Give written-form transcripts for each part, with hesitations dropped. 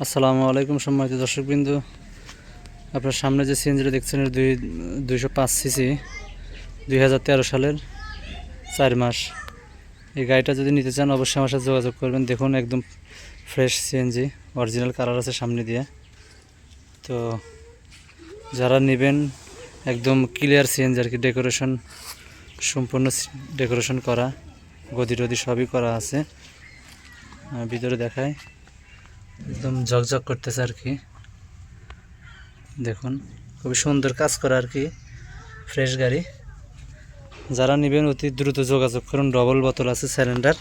আসসালামু আলাইকুম সম্মানিত দর্শকবৃন্দ, আপনার সামনে যে সিএনজিটা দেখছেন এর 205 সিসি 2013 সালের 4 মাস। এই গাড়িটা যদি নিতে চান অবশ্যই আমার সাথে যোগাযোগ করবেন। দেখুন একদম ফ্রেশ সিএনজি, অরিজিনাল কালার আছে সামনে দিয়ে। তো যারা নেবেন একদম ক্লিয়ার সিএনজি আর কি, ডেকোরেশন সম্পূর্ণ ডেকোরেশন করা, গদি টদি সবই করা আছে। ভিতরে দেখায় একদম ঝকঝক করতেছে আর কি। দেখুন খুবই সুন্দর কাজ করা আর কি, ফ্রেশ গাড়ি। যারা নেবেন অতি দ্রুত যোগাযোগ করুন। ডবল বোতল আছে, সিলিন্ডার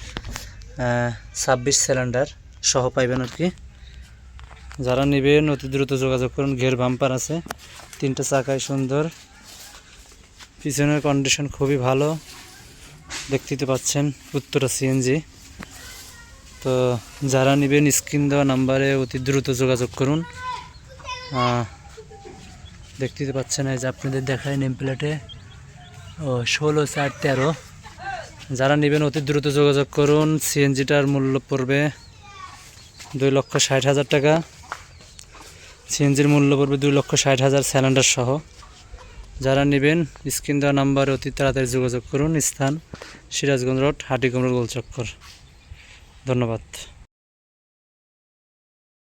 26 সিলিন্ডার সহ পাইবেন আর কি। যারা নেবেন অতি দ্রুত যোগাযোগ করুন। ঘের বাম্পার আছে, 3টে চাকায় সুন্দর, পিছনের কন্ডিশন খুবই ভালো, দেখতে পাচ্ছেন উত্তরা সিএনজি। তো যারা নেবেন স্ক্রিন দেওয়া নাম্বারে অতি দ্রুত যোগাযোগ করুন। দেখতে পাচ্ছেন এই যে আপনাদের দেখায় নেম প্লেটে 16/4/13। যারা নেবেন অতি দ্রুত যোগাযোগ করুন। সিএনজিটার মূল্য পড়বে 2,60,000 টাকা। সিএনজির মূল্য পড়বে 2,60,000 সিলিন্ডার সহ। যারা নেবেন স্ক্রিন দেওয়া নাম্বারে অতি তাড়াতাড়ি যোগাযোগ করুন। স্থান সিরাজগঞ্জ রোড, হাটিকুমরুল গোলচক্কর। ধন্যবাদ।